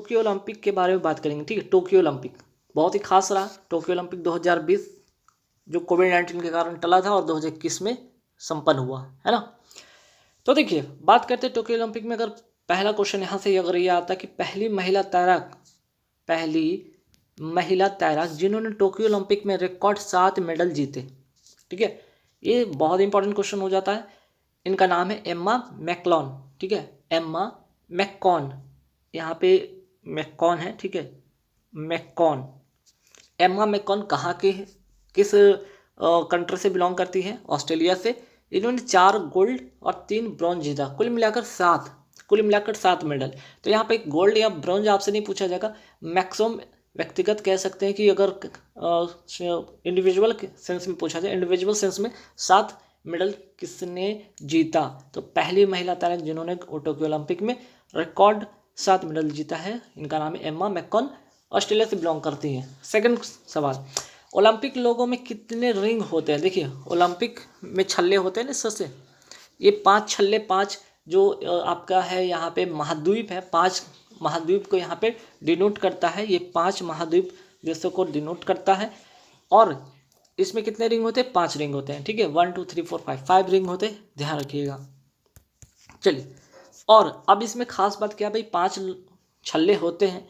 Tokyo Olympic के बारे में बात करेंगे, ठीक है। टोक्यो ओलंपिक बहुत ही खास रहा। टोक्यो ओलंपिक 2020 जो कोविड-19 के कारण टला था और 2021 में संपन्न हुआ, है ना। तो देखिए बात करते हैं टोक्यो ओलंपिक में। अगर पहला क्वेश्चन यहाँ से अगर ये आता कि पहली महिला तैराक जिन्होंने टोक्यो ओलंपिक में रिकॉर्ड 7 मेडल जीते, ठीक है, ये बहुत इंपॉर्टेंट क्वेश्चन हो जाता है। इनका नाम है एम्मा मैकलॉन, ठीक है, एम्मा मैककॉन, यहाँ पे मैककॉन है, ठीक है, मैककॉन। एम्मा मैककॉन कहाँ के है, किस कंट्री से बिलोंग करती है? ऑस्ट्रेलिया से। इन्होंने 4 गोल्ड और 3 ब्रॉन्ज जीता, कुल मिलाकर 7 मेडल। तो यहाँ पे गोल्ड या ब्रॉन्ज आपसे नहीं पूछा जाएगा, मैक्सिमम व्यक्तिगत कह सकते हैं कि अगर इंडिविजुअल सेंस में पूछा जाए, इंडिविजुअल सेंस में 7 मेडल किसने जीता? तो पहली महिला तैराक जिन्होंने टोक्यो ओलंपिक में रिकॉर्ड 7 मेडल जीता है, इनका नाम है एम्मा मैककॉन, ऑस्ट्रेलिया से बिलोंग करती है। सेकंड सवाल, ओलंपिक लोगों में कितने रिंग होते हैं? देखिए ओलंपिक में छल्ले होते हैं ना, इससे ये 5 छल्ले, 5 जो आपका है यहाँ पे महाद्वीप है, 5 महाद्वीप को यहाँ पे डिनोट करता है, ये 5 महाद्वीप देशों को डिनोट करता है। और इसमें कितने रिंग होते हैं? 5 रिंग होते हैं, ठीक है, 1 2 3 4 5 रिंग होते हैं, ध्यान रखिएगा। चलिए, और अब इसमें खास बात क्या भाई, 5 छल्ले होते हैं,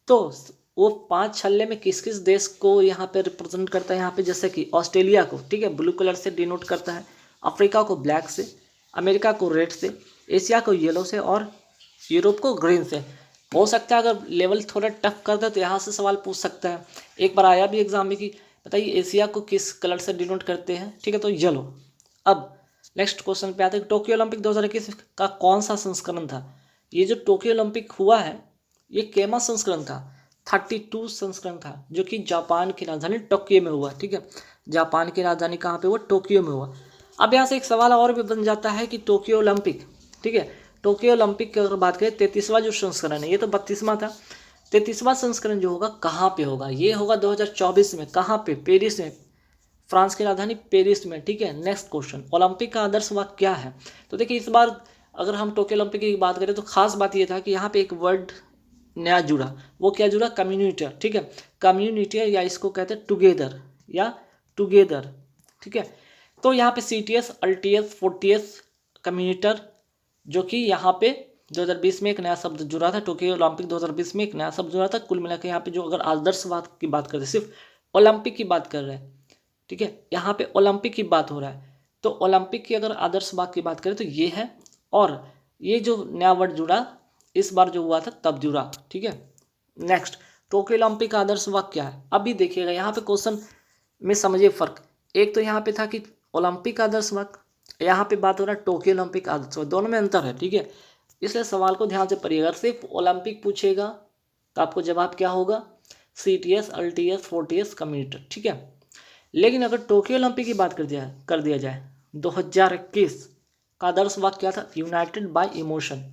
तो वो 5 छल्ले में किस किस देश को यहाँ पे रिप्रेजेंट करता है? यहाँ पे जैसे कि ऑस्ट्रेलिया को, ठीक है, ब्लू कलर से डिनोट करता है, अफ्रीका को ब्लैक से, अमेरिका को रेड से, एशिया को येलो से और यूरोप को ग्रीन से। हो सकता है अगर लेवल थोड़ा टफ कर दे तो यहाँ से सवाल पूछ सकता है। एक बार आया भी एग्जाम में कि बताइए एशिया को किस कलर से डिनोट करते हैं, ठीक है, तो येलो। अब नेक्स्ट क्वेश्चन पे आते हैं, टोक्यो ओलंपिक 2021 का कौन सा संस्करण था? ये जो टोक्यो ओलंपिक हुआ है ये केमा संस्करण था, 32 संस्करण था, जो कि जापान की राजधानी टोक्यो में हुआ, ठीक है, जापान की राजधानी कहाँ पे हुआ? टोक्यो में हुआ। अब यहाँ से एक सवाल और भी बन जाता है कि टोक्यो ओलंपिक, ठीक है, टोक्यो ओलंपिक की अगर बात करें 33वां जो संस्करण है, ये तो 32वां था, 33वां संस्करण जो होगा कहाँ पे होगा? ये होगा 2024 में, कहाँ पे? पेरिस में, फ्रांस की राजधानी पेरिस में, ठीक है। नेक्स्ट क्वेश्चन, ओलंपिक का आदर्श वाक्य क्या है? तो देखिए इस बार अगर हम टोक्यो ओलंपिक की बात करें तो खास बात ये था कि यहाँ पे एक वर्ड नया जुड़ा, वो क्या जुड़ा? कम्युनिटर, ठीक है, कम्युनिटर, या इसको कहते हैं टुगेदर, या टुगेदर, ठीक है। तो यहाँ पे CTS, LTS, 40S कम्युनिटर, जो कि यहाँ पे 2020 में एक नया शब्द जुड़ा था, टोक्यो ओलंपिक 2020 में एक नया शब्द जुड़ा था। कुल मिलाकर यहाँ पे जो अगर आदर्शवाद की बात करें, सिर्फ ओलंपिक की बात कर रहे हैं, ठीक है, यहाँ पे ओलंपिक की बात हो रहा है, तो ओलंपिक की अगर आदर्शवाद की बात करें तो ये है। और ये जो नया वर्ड जुड़ा इस बार जो हुआ था तब जुड़ा, ठीक है। नेक्स्ट, टोक्यो ओलंपिक का आदर्शवाद क्या है? अभी देखिएगा यहाँ पे क्वेश्चन में समझिए फर्क। एक तो यहाँ पे था कि ओलंपिक आदर्शवाद, यहाँ पे बात हो रहा है टोक्यो ओलंपिक आदर्शवाद, दोनों में अंतर है, ठीक है। इसलिए सवाल को ध्यान से पढ़िएगा। अगर सिर्फ ओलंपिक पूछेगा तो आपको जवाब क्या होगा? CTS, LTS, 40S कम्युनिटर, ठीक है। लेकिन अगर टोक्यो ओलंपिक की बात कर दिया जाए 2021 का आदर्श वाक्य क्या था? United bye emotion.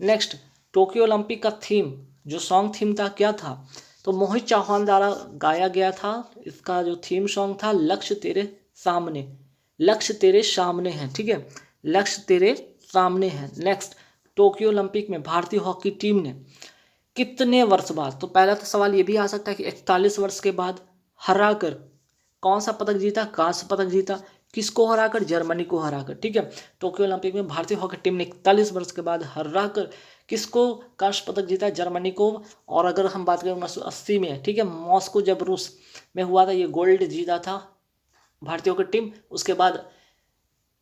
Next, Tokyo Olympic का थीम, जो सॉन्ग थीम था, क्या था? तो मोहित चौहान द्वारा गाया गया था। इसका जो थीम सॉन्ग था, लक्ष्य तेरे सामने, लक्ष्य तेरे सामने है, ठीक है, लक्ष्य तेरे सामने है। नेक्स्ट, टोक्यो ओलंपिक में भारतीय हॉकी टीम ने कितने वर्ष बाद, तो पहला तो सवाल ये भी आ सकता है कि 41 वर्ष के बाद हराकर कौन सा पदक जीता? कांस्य पदक जीता। किसको हराकर? जर्मनी को हराकर, ठीक है। टोक्यो ओलंपिक में भारतीय हॉकी टीम ने 41 वर्ष के बाद हराकर किसको कांस्य पदक जीता? जर्मनी को। और अगर हम बात करें 1980 में, ठीक है, मॉस्को जब रूस में हुआ था, ये गोल्ड जीता था भारतीय हॉकी टीम। उसके बाद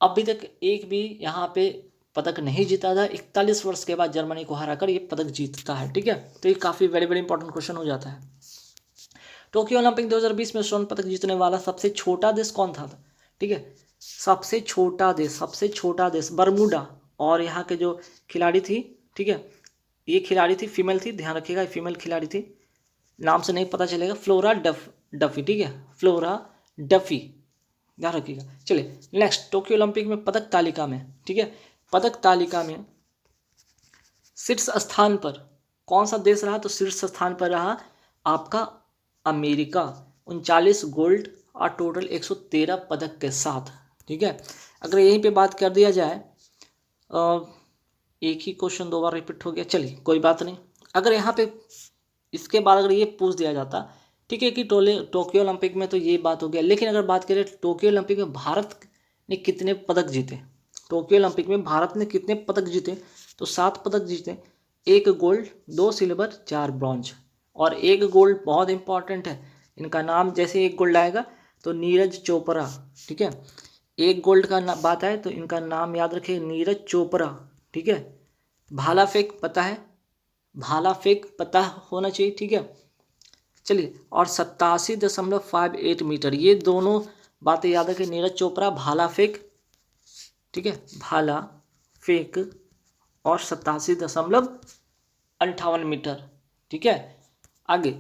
अभी तक एक भी यहाँ पे पदक नहीं जीता था। 41 वर्ष के बाद जर्मनी को हराकर ये पदक जीतता है, ठीक है। तो ये काफ़ी वेरी वेरी इंपॉर्टेंट क्वेश्चन हो जाता है। टोक्यो ओलंपिक 2020 में स्वर्ण पदक जीतने वाला सबसे छोटा देश कौन था? ठीक है, सबसे छोटा देश बरमूडा। और यहाँ के जो खिलाड़ी थी, ठीक है, ये खिलाड़ी थी, फीमेल थी, ध्यान रखिएगा, फीमेल खिलाड़ी थी, नाम से नहीं पता चलेगा, फ्लोरा डफी, ठीक है, फ्लोरा डफी, ध्यान रखिएगा। चलिए नेक्स्ट, टोक्यो ओलंपिक में पदक तालिका में, ठीक है, पदक तालिका में शीर्ष स्थान पर कौन सा देश रहा? तो शीर्ष स्थान पर रहा आपका अमेरिका, 39 गोल्ड और टोटल 113 पदक के साथ, ठीक है। अगर यहीं पे बात कर दिया जाए, एक ही क्वेश्चन 2 बार रिपीट हो गया, चलिए कोई बात नहीं, अगर यहाँ पे इसके बाद अगर ये पूछ दिया जाता, ठीक है, कि टोक्यो ओलंपिक में, तो ये बात हो गया। लेकिन अगर बात करें टोक्यो ओलंपिक में भारत ने कितने पदक जीते, टोक्यो ओलंपिक में भारत ने कितने पदक जीते, तो 7 पदक जीते। 1 गोल्ड, 2 सिल्वर, 4 ब्रॉन्ज। और 1 गोल्ड बहुत इंपॉर्टेंट है, इनका नाम जैसे 1 गोल्ड आएगा तो नीरज चोपड़ा, ठीक है। 1 गोल्ड का बात आए तो इनका नाम याद रखिए, नीरज चोपड़ा, ठीक है। भाला फेंक पता है, भाला फेंक पता होना चाहिए, ठीक है। चलिए, और 87.58 मीटर, ये दोनों बातें याद रखें, नीरज चोपड़ा, भाला फेंक, ठीक है, भाला फेंक, और 87.58 मीटर, ठीक है। आगे,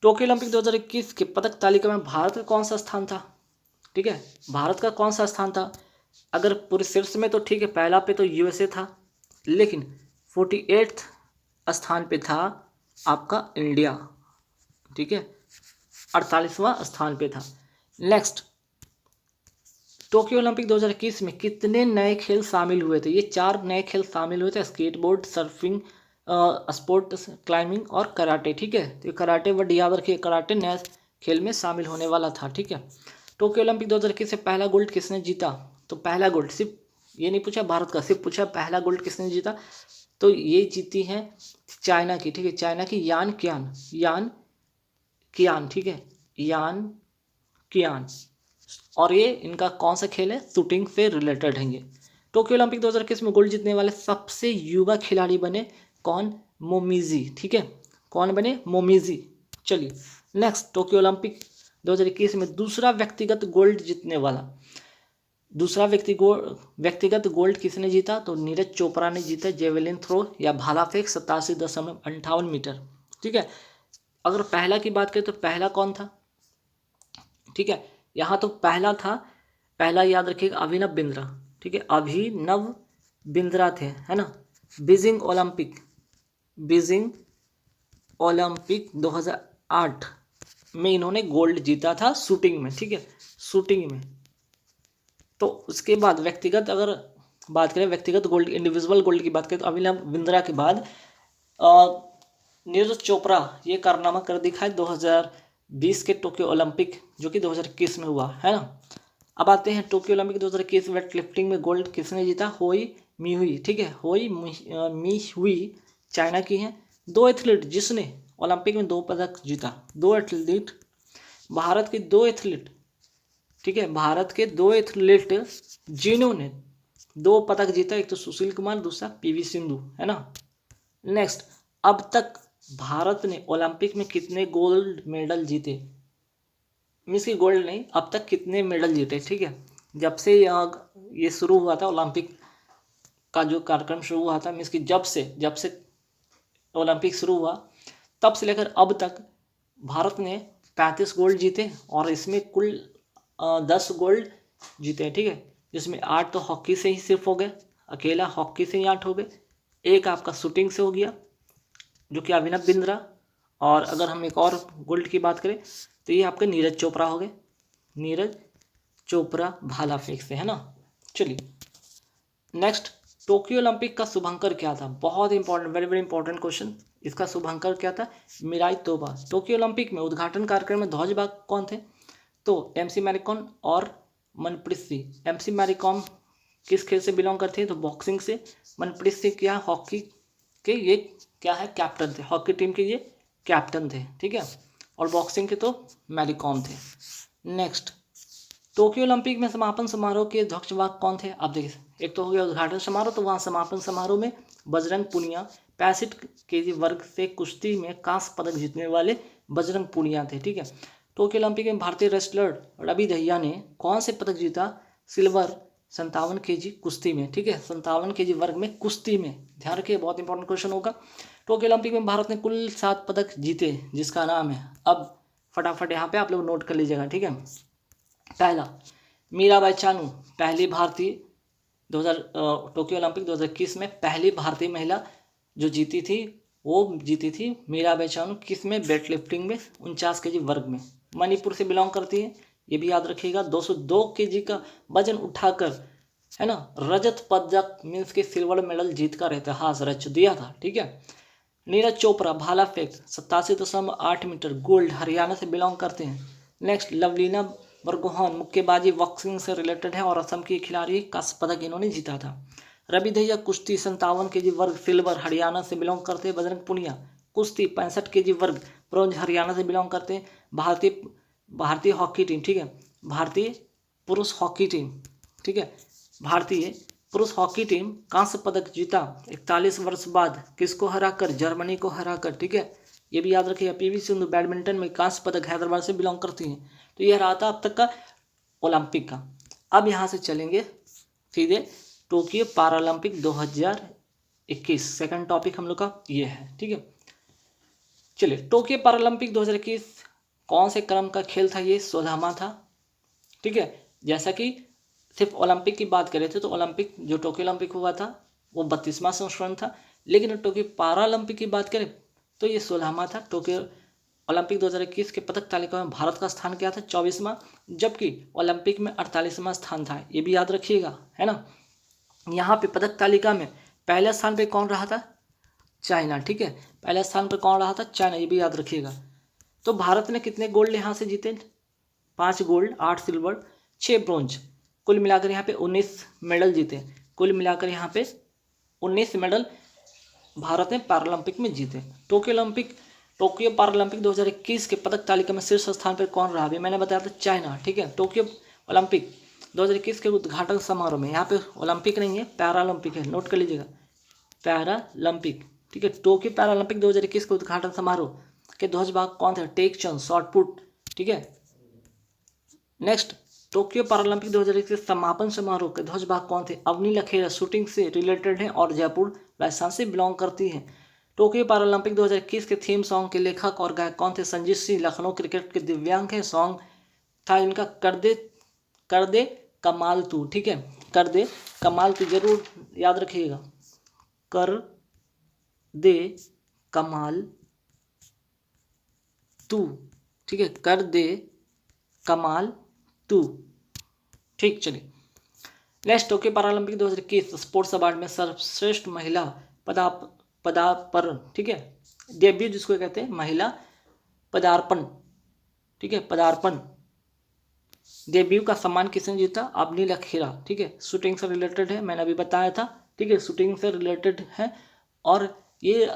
टोक्यो ओलंपिक 2021 के पदक तालिका में भारत का कौन सा स्थान था, ठीक है, भारत का कौन सा स्थान था। अगर पूरे शीर्ष में तो ठीक है, पहला पे तो यूएसए था, लेकिन 48 स्थान पे था आपका इंडिया, ठीक है, 48वां स्थान पे था। नेक्स्ट, टोक्यो ओलंपिक 2021 में कितने नए खेल शामिल हुए थे। ये 4 नए खेल शामिल हुए थे, स्केटबोर्ड, सर्फिंग, स्पोर्ट क्लाइंबिंग और कराटे, ठीक है। तो कराटे वर्ड याद रखिए, कराटे नए खेल में शामिल होने वाला था, ठीक है। टोक्यो ओलंपिक 2021 से पहला गोल्ड किसने जीता, तो पहला गोल्ड, सिर्फ ये नहीं पूछा भारत का, सिर्फ पूछा पहला गोल्ड किसने जीता, तो ये जीती है चाइना की, ठीक है, चाइना की यान कियान, ठीक है, यान कियान। और ये इनका कौन सा खेल है, शूटिंग से रिलेटेड है ये। टोक्यो ओलंपिक 2021 में गोल्ड जीतने वाले सबसे युवा खिलाड़ी बने कौन, मोमिजी, ठीक है, कौन बने, मोमिजी। चलिए नेक्स्ट, टोक्यो ओलंपिक 2021 में दूसरा व्यक्तिगत गोल्ड जीतने वाला, दूसरा व्यक्तिगत गोल्ड किसने जीता, तो नीरज चोपड़ा ने जीता, जेवेलिन थ्रो या भाला फेंक 87.58 मीटर, ठीक है। अगर पहला की बात करें तो पहला कौन था, ठीक है, यहाँ तो पहला था, पहला याद रखिएगा अभिनव बिंद्रा, ठीक है, अभिनव बिंद्रा थे, है ना। बीजिंग ओलंपिक 2008 में इन्होंने गोल्ड जीता था शूटिंग में, ठीक है, शूटिंग में। तो उसके बाद व्यक्तिगत अगर बात करें, व्यक्तिगत गोल्ड, इंडिविजुअल गोल्ड की बात करें, तो अभिनव बिंद्रा के बाद नीरज चोपड़ा ये कारनामा कर दिखाए 2020 के टोक्यो ओलंपिक, जो कि 2021 में हुआ, है ना। अब आते हैं टोक्यो ओलंपिक 2021 वेट लिफ्टिंग में गोल्ड किसने जीता, होई मी हुई, ठीक है, होई मी हुई चाइना की है। 2 एथलीट जिसने ओलंपिक में 2 पदक जीता, 2 एथलीट, भारत के 2 एथलीट, ठीक है, भारत के 2 एथलीट जिन्होंने 2 पदक जीता, एक तो सुशील कुमार, दूसरा पीवी सिंधु, है ना। नेक्स्ट, अब तक भारत ने ओलंपिक में कितने गोल्ड मेडल जीते, मीन्स की गोल्ड नहीं, अब तक कितने मेडल जीते, ठीक है। जब से ये शुरू हुआ था ओलंपिक का जो कार्यक्रम शुरू हुआ था, मीन्स की जब से ओलंपिक शुरू हुआ तब से लेकर अब तक भारत ने 35 गोल्ड जीते, और इसमें कुल 10 गोल्ड जीते, ठीक है, जिसमें 8 तो हॉकी से ही सिर्फ हो गए, अकेला हॉकी से ही 8 हो गए, एक आपका शूटिंग से हो गया जो कि अभिनव बिंद्रा, और अगर हम एक और गोल्ड की बात करें तो ये आपके नीरज चोपड़ा हो गए, नीरज चोपड़ा भाला फेंक से, है ना। चलिए नेक्स्ट, टोक्यो ओलंपिक का शुभंकर क्या था, बहुत important, very very important question. इसका शुभंकर क्या था, मिराई तोबा। टोक्यो ओलंपिक में उद्घाटन कार्यक्रम में ध्वजवाहक कौन थे, तो एमसी मैरीकॉम और मनप्रीत सिंह। एमसी मैरीकॉम किस खेल से बिलोंग करते हैं, तो बॉक्सिंग से। मनप्रीत सिंह क्या, हॉकी के ये क्या है, कैप्टन थे, हॉकी टीम के ये कैप्टन थे, ठीक है, और बॉक्सिंग के तो मैरीकॉम थे। नेक्स्ट, टोक्यो ओलंपिक में समापन समारोह के ध्वजवाहक कौन थे, आप देखिए, एक तो हो गया उद्घाटन समारोह, तो वहाँ समापन समारोह में बजरंग पुनिया 65 केजी वर्ग से कुश्ती में कांस्य पदक जीतने वाले बजरंग पुनिया थे, ठीक है। टोक्यो ओलंपिक में भारतीय रेसलर रवि दहिया ने कौन से पदक जीता, सिल्वर 57 केजी कुश्ती में, ठीक है, 57 केजी वर्ग में कुश्ती में, ध्यान रखिए, बहुत इंपॉर्टेंट क्वेश्चन होगा। टोक्यो ओलंपिक में भारत ने कुल 7 पदक जीते, जिसका नाम है, अब फटाफट यहाँ पे आप लोग नोट कर लीजिएगा, ठीक है। पहला, मीराबाई चानू, पहली भारतीय, टोक्यो ओलंपिक 2021 में पहली भारतीय महिला जो जीती थी, वो जीती थी मीराबाई चानू, किस में, वेट लिफ्टिंग में 49 केजी वर्ग में, मणिपुर से बिलोंग करती है, ये भी याद रखिएगा। 202 केजी का वजन उठाकर, है ना, रजत पदक मीन्स के सिल्वर मेडल जीत कर इतिहास रच दिया था, ठीक है। नीरज चोपड़ा भाला फेंक 87.8 मीटर गोल्ड, हरियाणा से बिलोंग करते हैं। नेक्स्ट लवलीना बरगोहान मुक्केबाजी बॉक्सिंग से रिलेटेड है और असम की खिलाड़ी, कांस्य पदक इन्होंने जीता था। रवि दहिया कुश्ती 57 kg वर्ग सिल्वर, हरियाणा से बिलोंग करते हैं। बजरंग पुनिया कुश्ती 65 kg वर्ग ब्रॉन्ज, हरियाणा से बिलोंग करते हैं। भारतीय हॉकी टीम, ठीक है, भारतीय पुरुष हॉकी टीम, ठीक है, भारतीय पुरुष हॉकी टीम कांस्य पदक जीता 41 वर्ष बाद, किसको हराकर, जर्मनी को हराकर, ठीक है। ये भी याद रखिएगा। पीवी सिंधु बैडमिंटन में कांस्य पदक हैदराबाद से बिलोंग करती हैं। तो यह रहा था अब तक का ओलंपिक का। अब यहाँ से चलेंगे सीधे टोक्यो पैरालंपिक 2021। सेकंड टॉपिक हम लोग का ये है, ठीक है। चलिए, टोक्यो पैरालंपिक 2021 कौन से क्रम का खेल था? ये 16वां था, ठीक है। जैसा कि सिर्फ ओलंपिक की बात करें थे तो ओलंपिक जो टोक्यो ओलंपिक हुआ था वो 32वां संस्करण था, लेकिन टोक्यो पैरालंपिक की बात करें तो ये 16वां था। टोक्यो ओलंपिक 2021 के पदक तालिका में भारत का स्थान क्या था? 24वां, जबकि ओलंपिक में 48वां स्थान था। ये भी याद रखिएगा, है ना। यहाँ पे पदक तालिका में पहले स्थान पे कौन रहा था? चाइना, ठीक है, पहले स्थान पर कौन रहा था? चाइना, ये भी याद रखिएगा। तो भारत ने कितने गोल्ड यहाँ से जीते? 5 गोल्ड, 8 सिल्वर, 6 ब्रोंज, कुल मिलाकर यहाँ पे 19 मेडल जीते। कुल मिलाकर यहाँ पे 19 मेडल भारत ने पैरालंपिक में जीते। टोक्यो पैरालंपिक 2021 के पदक तालिका में शीर्ष स्थान पर कौन रहा? अभी मैंने बताया था चाइना, ठीक है। टोक्यो ओलंपिक 2021 के उद्घाटन समारोह में, यहाँ पे ओलंपिक नहीं है, पैरालंपिक है, नोट कर लीजिएगा, पैरालंपिक, ठीक है। टोक्यो पैरालंपिक 2021 के उद्घाटन समारोह के ध्वजवाहक कौन थे? टेक चंद, शॉट पुट, ठीक है। नेक्स्ट, टोक्यो पैरालंपिक 2021 समापन समारोह के ध्वजवाहक कौन थे? अवनी लखेरा शूटिंग से रिलेटेड है और जयपुर राजस्थान से बिलोंग करती हैं। टोक्यो पैरालंपिक 2021 के थीम सॉन्ग के लेखक और गायक कौन थे? संजीत सिंह, लखनऊ क्रिकेट के दिव्यांग हैं। सॉन्ग था इनका कर दे कमाल तू, ठीक है, कर दे कमाल तू, जरूर याद रखिएगा, कर दे कमाल तू, ठीक है, कर दे कमाल तू, ठीक। चलिए, next, Tokyo Paralympic 2021 sports award में सर्वश्रेष्ठ महिला पदार्पण, ठीक है, डेब्यू जिसको कहते हैं महिला पदार्पण, ठीक है, पदार्पण डेब्यू का सम्मान किसने जीता? अवनी लखेरा, ठीक है। शूटिंग से रिलेटेड है, मैंने अभी बताया था, ठीक है, शूटिंग से रिलेटेड है और ये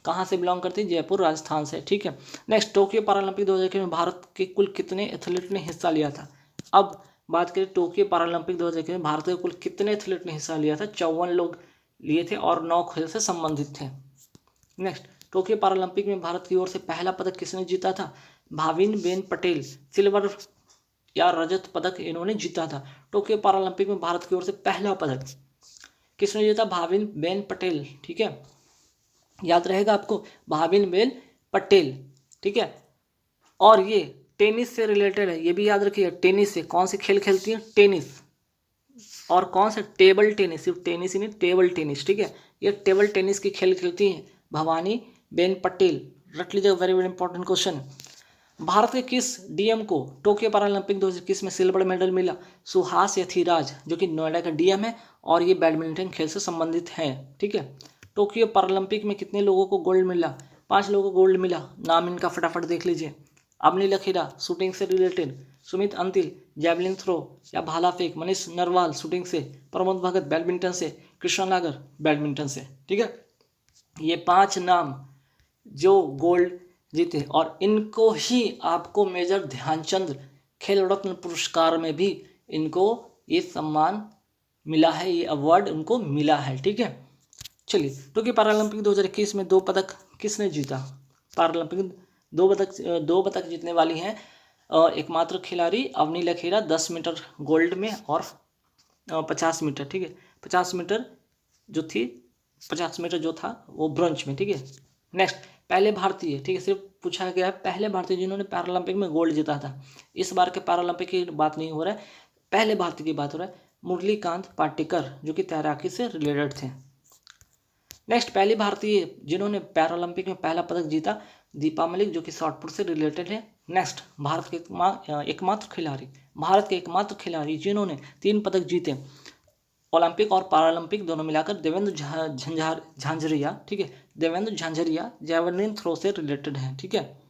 कहाँ से बिलोंग करती है? जयपुर राजस्थान से, ठीक है। नेक्स्ट, टोक्यो पैरालंपिक 2021 में भारत के कुल कितने एथलीट ने हिस्सा लिया था? अब बात करें टोक्यो पैरालंपिक 2021 में भारत के कुल कितने एथलीट ने हिस्सा लिया था? 54 लोग लिए थे और 9 खेल से संबंधित थे। नेक्स्ट, टोक्यो पैरालंपिक में भारत की ओर से पहला पदक किसने जीता था? भाविन बेन पटेल, सिल्वर या रजत पदक इन्होंने जीता था। टोक्यो पैरालंपिक में भारत की ओर से पहला पदक किसने जीता? भाविन बेन पटेल, ठीक है, याद रहेगा आपको, भाविन बेन पटेल, ठीक है। और ये टेनिस से रिलेटेड है, ये भी याद रखिए। टेनिस से कौन से खेल खेलती है? टेनिस, और कौन से? टेबल टेनिस, सिर्फ टेनिस ही नहीं, टेबल टेनिस, ठीक है। ये टेबल टेनिस की खेल खेलती हैं भवानी बेन पटेल, रख लीजिएगा, very very important question. Bharat के किस डीएम को टोक्यो पैरालंपिक 2021 में सिल्वर मेडल मिला? सुहास यथिराज, जो कि नोएडा का डीएम है और ये बैडमिंटन खेल से संबंधित है, ठीक है। टोक्यो पैरालंपिक में कितने लोगों को गोल्ड मिला? 5 लोगों को गोल्ड मिला। नाम इनका फटाफट देख लीजिए। अवनी लखेरा शूटिंग से related, Sumit Antil javelin throw या भाला फेंक, मनीष नरवाल शूटिंग से, प्रमोद भगत बैडमिंटन से, कृष्णा नागर बैडमिंटन से, ठीक है। ये 5 नाम जो गोल्ड जीते और इनको ही आपको मेजर ध्यानचंद खेल रत्न पुरस्कार में भी इनको ये सम्मान मिला है, ये अवार्ड उनको मिला है, ठीक है। चलिए, टोक्यो पैरालंपिक 2021 में 2 पदक किसने जीता? पैरालंपिक 2 पदक जीतने वाली हैं एकमात्र खिलाड़ी अवनी लखेरा, 10 मीटर गोल्ड में और 50 मीटर, ठीक है, 50 मीटर जो थी, 50 मीटर जो था वो ब्रोंज में, ठीक है। नेक्स्ट, पहले भारतीय, ठीक है, सिर्फ पूछा गया है पहले भारतीय जिन्होंने पैरालंपिक में गोल्ड जीता था। इस बार के पैरालंपिक की बात नहीं हो रहा है, पहले भारतीय की बात हो रहा है, मुरलीकांत पाटेकर, जो कि तैराकी से रिलेटेड थे। नेक्स्ट, पहली भारतीय जिन्होंने पैरालंपिक में पहला पदक जीता, दीपा मलिक, जो कि शॉटपुट से रिलेटेड है। नेक्स्ट, भारत के एकमात्र खिलाड़ी जिन्होंने 3 पदक जीते ओलंपिक और पैरालंपिक दोनों मिलाकर, देवेंद्र झांझरिया, ठीक है, देवेंद्र झांझरिया जैवलिन थ्रो से रिलेटेड हैं, ठीक है,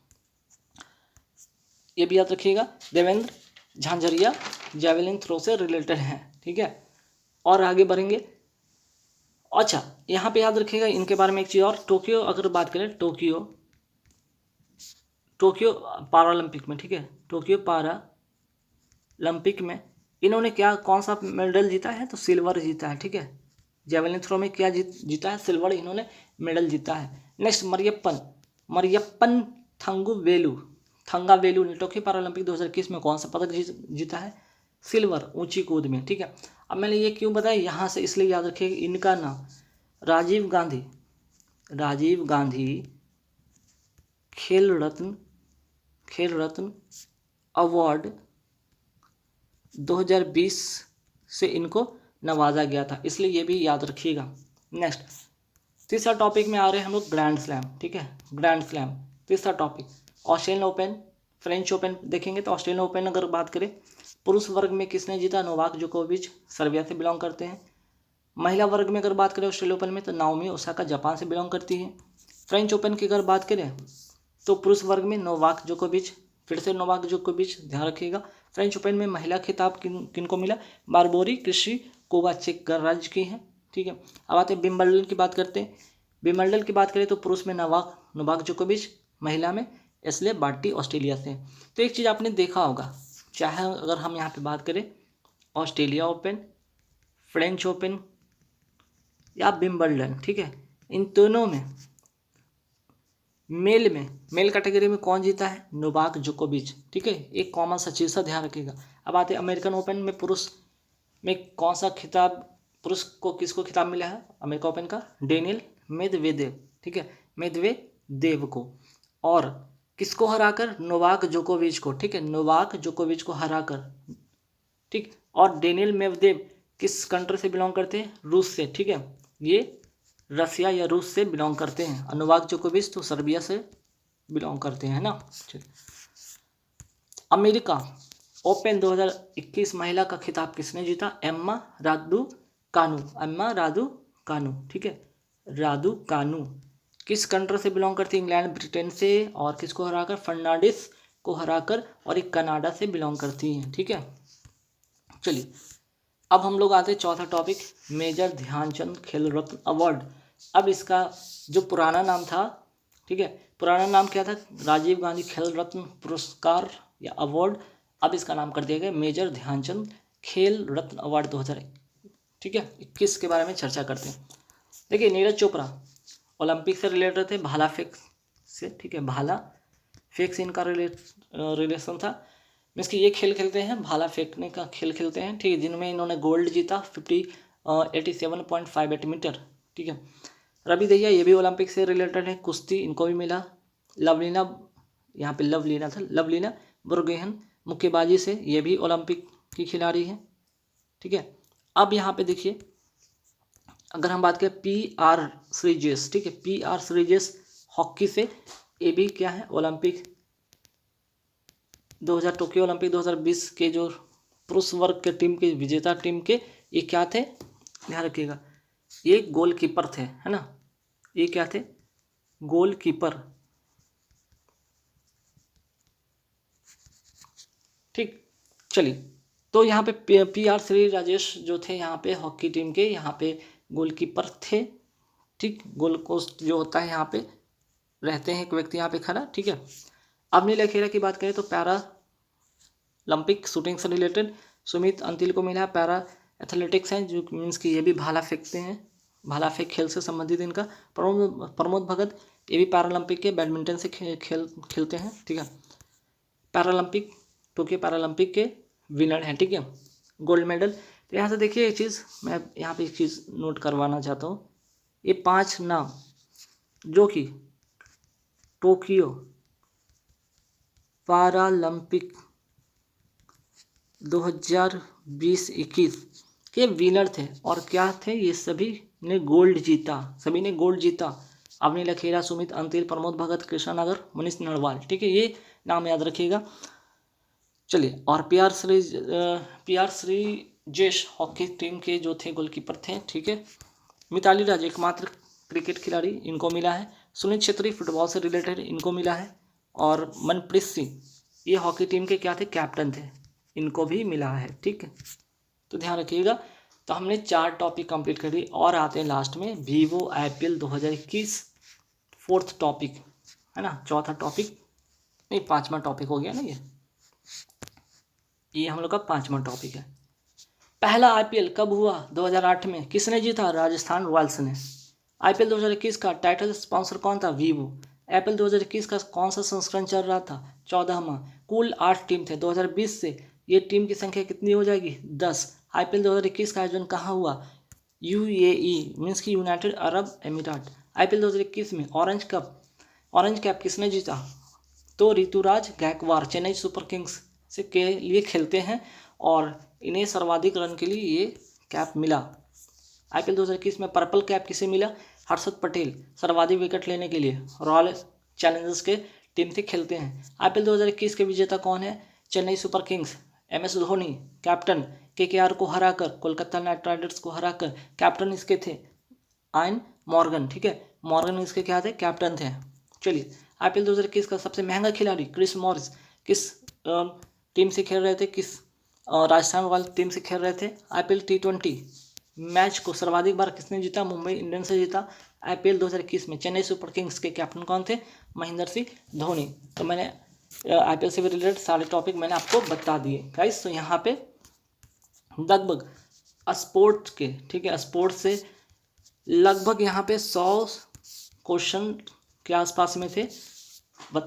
ये भी याद रखिएगा, देवेंद्र झांझरिया जैवलिन थ्रो से रिलेटेड हैं, ठीक है। और आगे बढ़ेंगे। अच्छा, यहाँ पे याद रखिएगा इनके बारे में एक चीज़ और, टोक्यो अगर बात करें, टोक्यो पैरालंपिक में, ठीक है, टोक्यो पैरालंपिक में इन्होंने क्या कौन सा मेडल जीता है, तो सिल्वर जीता है, ठीक है। जेवलिन थ्रो में क्या जीता है, सिल्वर इन्होंने मेडल जीता है। नेक्स्ट मरियप्पन थंगावेलु ने टोक्यो पैरालंपिक 2021 में कौन सा पदक जीता है, सिल्वर ऊंची कूद में, ठीक है। अब मैंने ये क्यों बताया यहाँ से, इसलिए याद रखिए इनका नाम राजीव गांधी खेल रत्न अवार्ड 2020 से इनको नवाजा गया था, इसलिए ये भी याद रखिएगा। नेक्स्ट तीसरा टॉपिक में आ रहे हैं हम लोग ग्रैंड स्लैम, ठीक है, ग्रैंड स्लैम तीसरा topic, Australian open, French open देखेंगे। तो ऑस्ट्रेलियन ओपन अगर बात करें, पुरुष वर्ग में किसने जीता, नोवाक जोकोविच सर्बिया से बिलोंग करते हैं। महिला वर्ग में अगर बात करें ऑस्ट्रेलियन ओपन में, तो नाओमी ओसाका जापान से बिलोंग करती है। फ्रेंच ओपन की अगर बात करें तो पुरुष वर्ग में नोवाक जोकोविच, फिर से नोवाक जोकोविच, ध्यान रखिएगा। फ्रेंच ओपन में महिला खिताब किनको मिला, बारबोरी क्रिस्टिकोवा चेक गणराज्य की है, ठीक है। अब आते हैं विंबलडन की बात करते हैं। विंबलडन की बात करें तो पुरुष में नोवाक जोकोविच, महिला में एशले बार्टी ऑस्ट्रेलिया से। तो एक चीज़ आपने देखा होगा, चाहे अगर हम यहाँ पे बात करें ऑस्ट्रेलिया ओपन, फ्रेंच ओपन या विंबलडन, ठीक है, इन दोनों में मेल कैटेगरी में कौन जीता है, नोवाक जोकोविच, ठीक है, एक कॉमन सा चीज़ सा ध्यान रखिएगा। अब आते हैं अमेरिकन ओपन में, पुरुष में कौन सा खिताब, पुरुष को किसको खिताब मिला है अमेरिका ओपन का, डेनियल मेदवेदेव, ठीक है, मेदवेदेव को, और किसको हराकर, नोवाक जोकोविच को, ठीक है, नोवाक जोकोविच को हराकर, ठीक। और डेनियल मेदवेदेव किस कंट्री से बिलोंग करते हैं, रूस से, ठीक है, ये रसिया या रूस से बिलोंग करते हैं। और नोवाक जोकोविच तो सर्बिया से बिलोंग करते हैं ना। अमेरिका ओपन 2021 महिला का खिताब किसने जीता, एम्मा रादुकानु, ठीक है, रादुकानु किस कंट्री से बिलोंग करती है, इंग्लैंड ब्रिटेन से, और किसको हराकर, फर्नांडिस को हराकर, और एक कनाडा से बिलोंग करती हैं, ठीक है। चलिए अब हम लोग आते हैं चौथा टॉपिक, मेजर ध्यानचंद खेल रत्न अवार्ड। अब इसका जो पुराना नाम था, ठीक है, पुराना नाम क्या था, राजीव गांधी खेल रत्न पुरस्कार या अवार्ड, अब इसका नाम कर दिया गया मेजर ध्यानचंद खेल रत्न अवार्ड 2000, ठीक है, 21 के बारे में चर्चा करते हैं। देखिए नीरज चोपड़ा ओलंपिक से रिलेटेड थे, भाला फेंक से, ठीक है, भाला फेंक से इनका रिलेशन था, मीन्स कि ये खेल खेलते हैं, भाला फेंकने का खेल खेलते हैं, ठीक है, जिनमें इन्होंने गोल्ड जीता 87.58 मीटर, ठीक है। रवि दहिया ये भी ओलंपिक से रिलेटेड है, कुश्ती इनको भी मिला। लवलीना, यहाँ पे लवलीना था, लवलीना बुरगेहन मुक्केबाजी से, ये भी ओलंपिक की खिलाड़ी है, ठीक है। अब यहाँ पे देखिए अगर हम बात करें PR श्रीजेश, ठीक है, PR श्रीजेश हॉकी से, ये भी क्या है, ओलंपिक 2000 टोक्यो ओलंपिक 2020 के जो पुरुष वर्ग के टीम के विजेता टीम के ये क्या थे, ध्यान रखिएगा, ये गोलकीपर थे, है ना, ये क्या थे, गोलकीपर, ठीक। चलिए तो यहाँ पे PR श्री राजेश जो थे यहाँ पे हॉकी टीम के, यहाँ पे गोलकीपर थे, ठीक, गोल पोस्ट जो होता है यहाँ पे रहते हैं एक व्यक्ति यहाँ पे खड़ा, ठीक है। अब नीला खेरा की बात करें तो पैरा ओलंपिक शूटिंग से रिलेटेड सुमित अंतिल को मिला, पैरा एथलेटिक्स हैं जो मीन्स कि ये भी भाला फेंकते हैं, भाला फेंक खेल से संबंधित इनका। प्रमोद भगत ये भी पैरालंपिक के बैडमिंटन से खेलते हैं, ठीक है, पैरालंपिक टोक्यो पैरालंपिक के विनर हैं, ठीक है, गोल्ड मेडल। तो यहाँ से देखिए एक चीज़ मैं यहाँ पे एक चीज़ नोट करवाना चाहता हूँ, ये 5 नाम जो कि टोक्यो पैरालंपिक 2020-21 के विनर थे, और क्या थे, ये सभी ने गोल्ड जीता, अवनी लखेरा, सुमित अंतिल, प्रमोद भगत, कृष्णा नगर, मनीष नरवाल, ठीक है, ये नाम याद रखिएगा। चलिए और PR श्रीजेश हॉकी टीम के जो थे गोलकीपर थे, ठीक है। मिताली राज एकमात्र क्रिकेट खिलाड़ी इनको मिला है। सुनील छेत्री फुटबॉल से रिलेटेड इनको मिला है। और मनप्रीत सिंह ये हॉकी टीम के क्या थे, कैप्टन थे, इनको भी मिला है। ठीक है, तो ध्यान रखिएगा। तो हमने 4 टॉपिक कंप्लीट कर दी और आते हैं लास्ट में वीवो IPL 2021 फोर्थ टॉपिक, है ना, चौथा टॉपिक नहीं 5वां टॉपिक हो गया ना ये हम लोग का 5वां टॉपिक है। पहला IPL कब हुआ, 2008 में। किसने जीता, राजस्थान रॉयल्स ने। IPL 2021 का टाइटल स्पॉन्सर कौन था, वीवो। IPL 2021 का कौन सा संस्करण चल रहा था, 14वां। कुल 8 टीम थे, 2020 से ये टीम की संख्या कितनी हो जाएगी, 10। IPL 2021 का आयोजन कहाँ हुआ, UAE मीन्स की यूनाइटेड अरब एमिरेट। IPL 2021 में ऑरेंज कैप किसने जीता, तो ऋतुराज गायकवाड़ चेन्नई सुपर किंग्स से के लिए खेलते हैं और इन्हें सर्वाधिक रन के लिए ये कैप मिला। IPL 2021 में पर्पल कैप किसे मिला, हर्षद पटेल सर्वाधिक विकेट लेने के लिए रॉयल चैलेंजर्स के टीम से खेलते हैं। IPL 2021 के विजेता कौन है, Chennai super Kings, MS Dhoni captain KKR को हराकर, कोलकाता नाइट राइडर्स को हराकर कैप्टन इसके थे आयन मॉर्गन। ठीक है, मॉर्गन इसके क्या थे, कैप्टन थे। चलिए IPL 2021 का सबसे महंगा खिलाड़ी क्रिस मॉरिस किस टीम से खेल रहे थे, किस राजस्थान रॉयल्स टीम से खेल रहे थे। IPL T20 मैच को सर्वाधिक बार किसने जीता, मुंबई इंडियंस से जीता। IPL 2021 में चेन्नई सुपर किंग्स के कैप्टन कौन थे, महेंद्र सिंह धोनी। तो मैंने IPL से भी रिलेटेड सारे टॉपिक मैंने आपको बता दिए गाइस। तो यहाँ पे लगभग स्पोर्ट्स के, ठीक है, स्पोर्ट्स से लगभग यहाँ पे 100 क्वेश्चन के आसपास में थे।